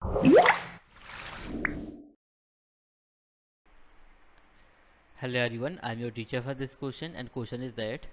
Hello everyone, I am your teacher for this question, and question is that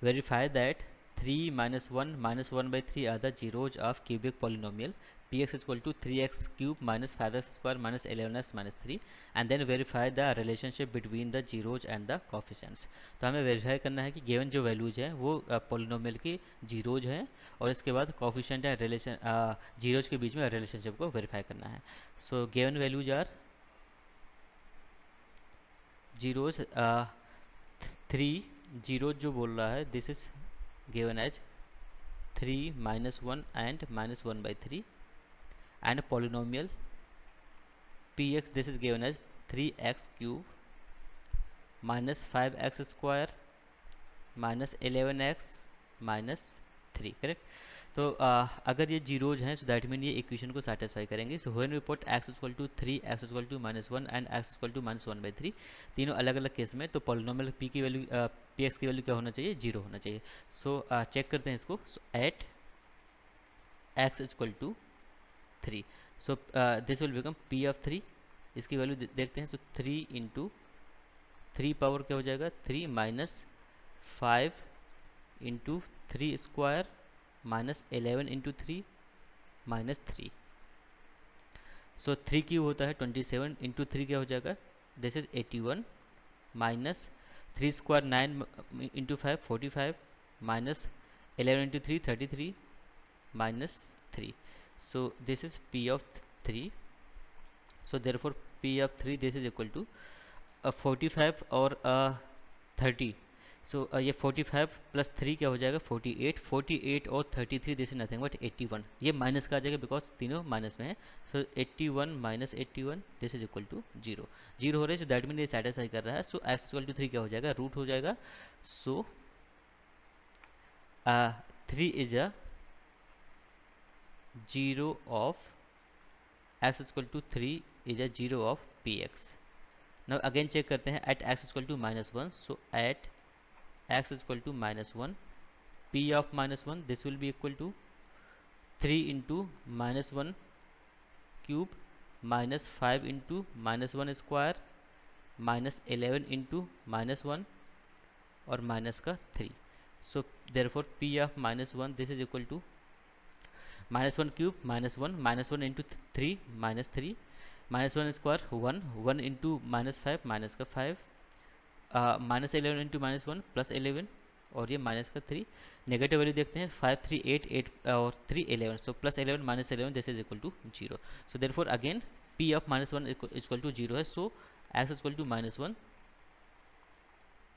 verify that 3 minus 1 minus 1 by 3 are the zeros of cubic polynomial px is equal to 3x cube minus 5x square minus 11x minus 3, and then verify the relationship between the zeros and the coefficients. तो हमें verify करना है कि given जो values हैं वो polynomial के zeros हैं, और इसके बाद कोफिशिएंट या रिलेशन जीरोज के बीच में रिलेशनशिप को वेरीफाई करना है. So given values are zeros 3 zero जो बोल रहा है this is given as 3 minus 1 and minus 1 by 3, and polynomial px this is given as 3x cube minus 5x square minus 11x minus 3. Correct. तो अगर ये zeros हैं so that mean ये equation को सेटिस्फाई करेंगे. So when we put x equal to 3 x equal to -1 and x equal to -1 by 3, तीनों अलग अलग केस में, तो पॉलिनोमियल p की वैल्यू px की वैल्यू क्या होना चाहिए, जीरो होना चाहिए. सो चेक करते हैं इसको. So at x equal to 3, so this will become p of 3. इसकी वैल्यू देखते हैं. सो 3 इंटू 3 पावर क्या हो जाएगा, 3 minus 5 into 3 square minus 11 into 3 minus 3. So 3 cube होता है 27 इंटू 3 क्या हो जाएगा, this is 81 minus 3 square 9 into 5 45 minus 11 into 3 33 minus 3. So this is p of 3. So therefore p of 3 this is equal to 45 और 30. सो ये 45 प्लस 3 क्या हो जाएगा, 48. 48 और 33 दिस इज नथिंग बट 81. ये माइनस का आ जाएगा बिकॉज तीनों माइनस में है. So 81 minus 81 this is equal to 0. Zero हो रहा है, सो दैट मीन ये सेटिस्फाई कर रहा है. सो x इक्वल टू 3 क्या हो जाएगा, रूट हो जाएगा. So 3 is a zero of x equal to 3 is a zero of px. Now again check करते हैं at x equal to -1. So at x is equal to -1, p of -1 this will be equal to 3 into -1 cube minus 5 into -1 square minus 11 into -1 और minus का 3. सो therefore p of -1 this is equal to -1 cube -1 into 3 minus 3 -1 square 1 into -5 minus का 5 minus 11 into -1 plus 11 और ये minus का 3. Negative value देखते हैं 5 3 8 और 3 11. So plus 11 minus 11 this is equal to 0. So therefore again p of -1 equal to 0 है. So x equal to -1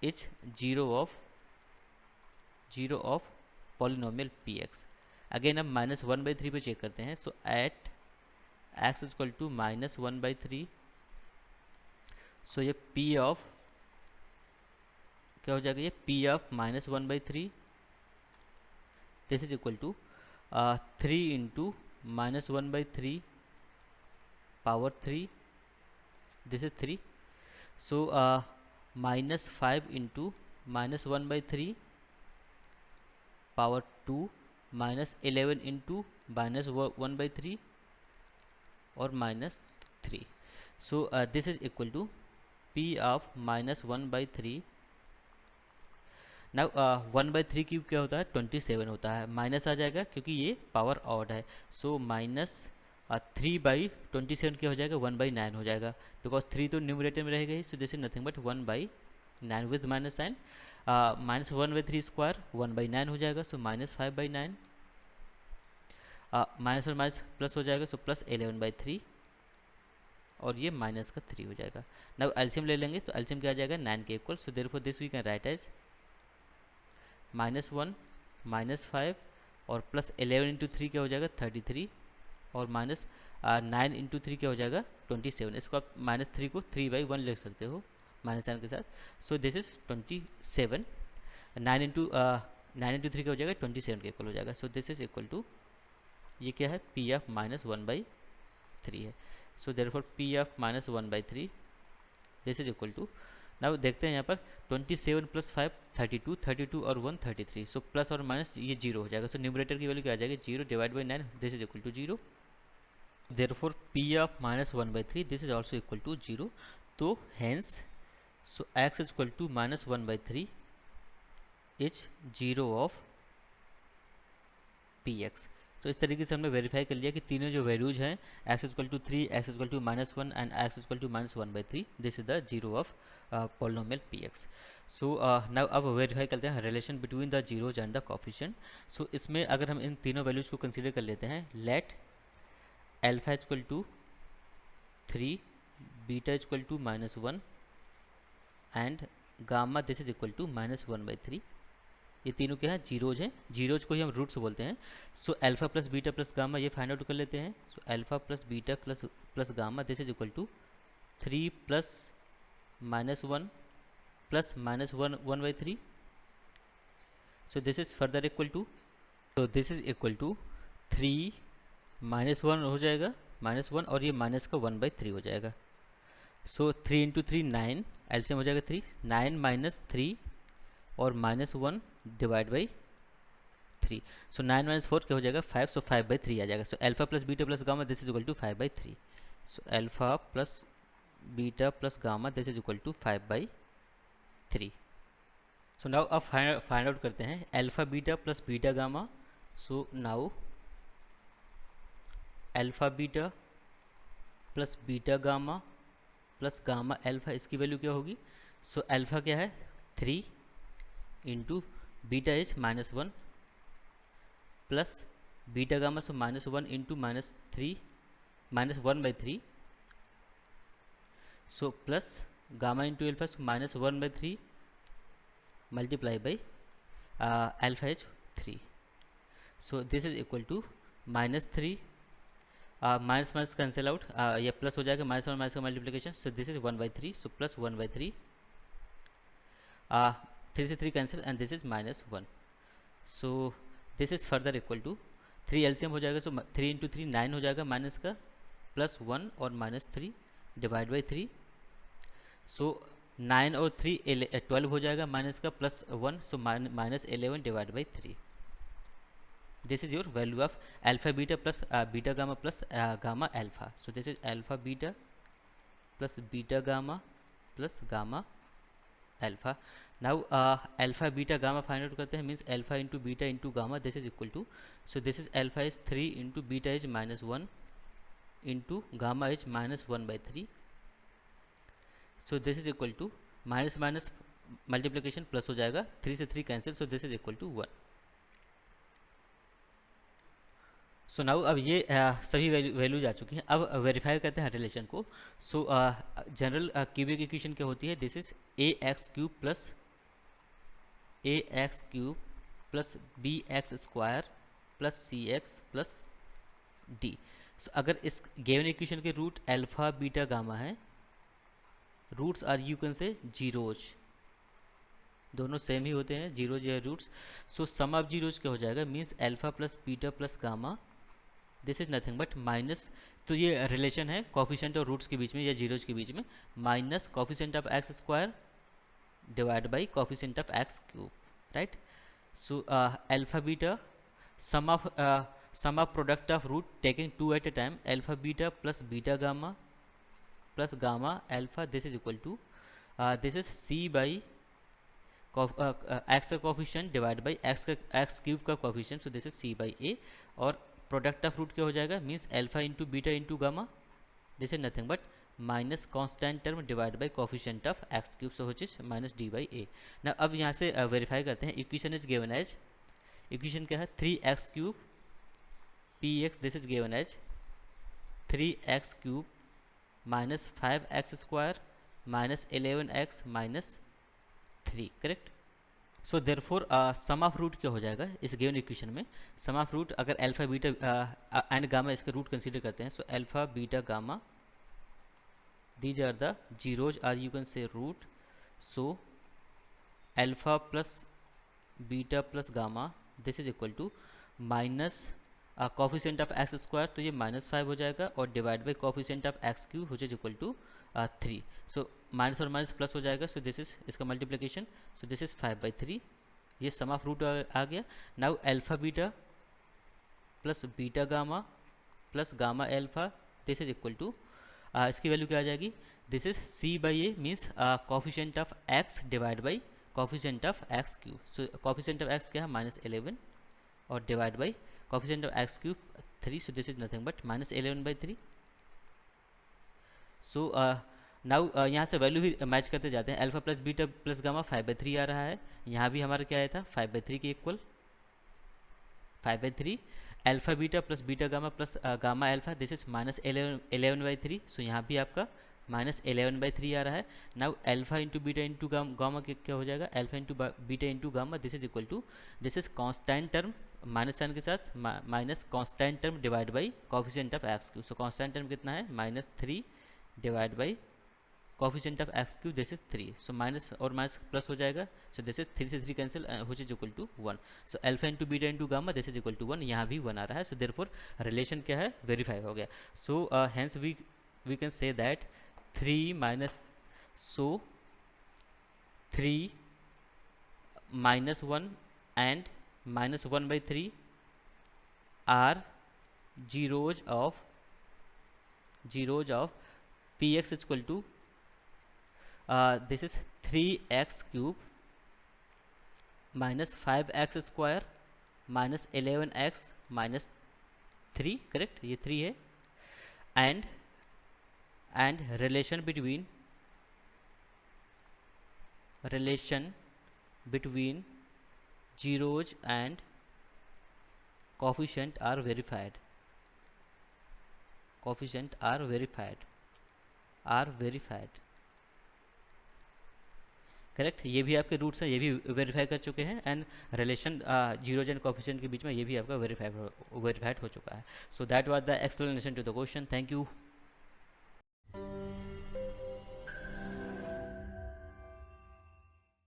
is zero of polynomial px. Again हम -1/3 पे चेक करते हैं. So at x equal to -1/3, so ये p of क्या हो जाएगा, ये p of -1/3 this is equal to 3 into -1/3 power 3 this is 3. So -5 into -1/3 power 2 -11 into -1/3 और -3. So this is equal to p of -1/3. Now 1/3 cube क्या होता है, 27 होता है. माइनस आ जाएगा क्योंकि ये पावर ऑड है. सो माइनस 3/27 क्या हो जाएगा, 1/9 हो जाएगा बिकॉज 3 तो न्यूमरेटर में रहेगा ही. So this is nothing but 1/9 with minus sign. Minus 1/3 square 1/9 हो जाएगा. सो -5/9 माइनस और माइनस प्लस हो जाएगा. सो प्लस 11/3 और ये माइनस का 3 हो जाएगा. नाउ एलसीएम ले लेंगे तो एलसीएम क्या आ जाएगा, 9 के equal. So therefore this we can write as -1 -5 और प्लस 11 इंटू 3 क्या हो जाएगा, 33 और माइनस 9 इंटू 3 क्या हो जाएगा, 27. इसको आप -3 को 3/1 लिख सकते हो माइनस साइन के साथ. सो दिस इज 27. 9 इंटू 3 क्या हो जाएगा, 27 के इक्वल हो जाएगा. So this is equal to, ये क्या है, p ऑफ -1/3 है. So therefore p of -1/3 this is equal to, now देखते हैं यहाँ पर 27 प्लस 5 32 और 1 33. सो प्लस और माइनस ये जीरो हो जाएगा. सो न्यूमरेटर की वैल्यू क्या आ जाएगी, 0 divide by 9 this is equal to 0. therefore p of minus 1 by 3 this is also equal to 0. तो hence so x is equal to minus 1 by 3 is 0 of px. तो इस तरीके से हमने वेरीफाई कर लिया कि तीनों जो वैल्यूज हैं x is equal to 3, x is equal to -1 and x is equal to -1 by 3, this is the zero of polynomial px. So now अब वेरीफाई करते हैं relation between the zeros and the coefficient. So इसमें अगर हम इन तीनों values को consider कर लेते हैं, let alpha is equal to 3, beta is equal to -1 and gamma this is equal to -1 by 3. ये तीनों क्या हैं, जीरोज हैं. जीरोज को ही हम रूट्स बोलते हैं. So alpha plus beta plus gamma ये फाइंड आउट कर लेते हैं. So alpha plus beta plus gamma this is equal to 3 plus -1 plus -1 by 3. So this is further equal to, तो दिस इज इक्वल टू 3 -1 हो जाएगा, -1 और ये minus का 1 by 3 हो जाएगा. सो 3 इंटू 3 9, एलसीएम हो जाएगा 3, 9 माइनस 3 और -1 डिवाइड बाई 3. सो 9 माइनस 4 क्या हो जाएगा 5, सो 5 by 3 आ जाएगा. So alpha plus beta plus gamma this is equal to 5 by 3. So alpha plus beta plus gamma this is equal to 5 by 3. So now अब find out करते हैं alpha beta plus beta gamma. So now alpha beta plus beta gamma plus gamma alpha, इसकी value क्या होगी. So alpha क्या है 3 into beta is -1 plus beta gamma, so -1 into -3 -1 by 3. So plus gamma into alpha, so -1 by 3 multiply by alpha is 3. So this is equal to -3 minus minus cancel out, ये plus हो जाएगा, minus और minus का multiplication. So this is 1 by 3, so plus 1 by 3, 3 से 3 cancel and this is -1. So this is further equal to 3 LCM हो जाएगा. So 3 into 3 9 हो जाएगा माइनस का, प्लस 1 और -3 डिवाइड बाई 3. सो 9 और 3 12 हो जाएगा माइनस का, plus 1, so -11 divide by 3. This is your value of alpha beta plus beta gamma plus gamma alpha. So this is alpha beta plus beta gamma plus gamma alpha. Now alpha beta gamma find out करते हैं, means alpha into beta into gamma this is equal to, so this is alpha is 3 into beta is -1 into gamma is -1 by 3. So this is equal to minus minus multiplication plus हो जाएगा, 3 से 3 cancel, so this is equal to 1. So now अब ये सभी values आ चुकी हैं. अब verify करते हैं रिलेशन को. सो जनरल क्यूबिक इक्वेशन क्या होती है, this is ax cube plus bx square plus cx plus d. So अगर इस गिवन इक्वेशन के रूट अल्फा बीटा गामा है, roots are you can say zeros, दोनों सेम ही होते हैं, जीरोज या roots. So sum of zeros क्या हो जाएगा, means alpha plus beta plus gamma this is nothing but minus, तो ये रिलेशन है कोफिशिएंट और रूट्स के बीच में या जीरोज के बीच में, minus coefficient of x square divide by coefficient of x cube, right. So alpha beta sum of product of root taking 2 at a time, alpha beta plus beta gamma plus gamma alpha this is equal to this is C by x का coefficient divide by x cube का coefficient, so this is C by A. और product of root क्या हो जाएगा, means alpha into beta into gamma this is nothing but minus constant term divide by coefficient of x cube, so which is minus D by A. ना अब यहाँ से verify करते हैं. Equation is given as, equation क्या है 3x cube px this is given as 3x cube minus 5x square minus 11x minus 3, correct. So therefore sum of root क्या हो जाएगा इस गिवन इक्वेशन में, सम ऑफ रूट अगर alpha beta and gamma इसके root consider करते हैं, so alpha beta gamma these are the zeros are you can say root. So alpha plus beta plus gamma this is equal to minus coefficient of x square, तो ये -5 हो जाएगा, और divide by coefficient of x cube which is equal to 3. So minus और minus plus हो जाएगा, so this is इसका multiplication, so this is 5 by 3. ये सम ऑफ रूट आ गया. Now alpha beta plus beta gamma plus gamma alpha this is equal to, इसकी value क्या आ जाएगी, this is C by A means coefficient of x divide by coefficient of x cube. So coefficient of x क्या है -11 और divide by coefficient of x cube 3. So this is nothing but -11/3. So now यहाँ से value भी match करते जाते हैं. Alpha plus beta plus gamma 5/3 आ रहा है. यहाँ भी हमारा क्या आया था 5/3 के equal 5/3. Alpha beta plus beta gamma plus gamma alpha this is -11/3. So यहाँ भी आपका -11/3 आ रहा है. Now alpha into beta into gamma क्या हो जाएगा, alpha into beta into gamma this is equal to, this is constant term minus sign के साथ minus constant term divide by coefficient of x cube. So constant term कितना है -3 divide by coefficient of x cube this is 3. So minus और minus plus हो जाएगा. So this is 3 से 3 cancel which is equal to 1. So alpha into beta into gamma this is equal to 1. यहाँ भी 1 आ रहा है. सो देयरफॉर रिलेशन क्या है, वेरीफाई हो गया. So hence we can say that 3 minus, so 3 -1 and -1/3 are zeros of px is equal to this is 3x cube minus 5x square minus 11x minus 3, correct, ये 3 है. and relation between zeros and coefficient are verified. Correct. ये भी आपके roots हैं, ये भी verify कर चुके हैं. And relation zeros and coefficient के बीच में ये भी आपका वेरीफाइड हो चुका है. So that was the explanation to the question. Thank you.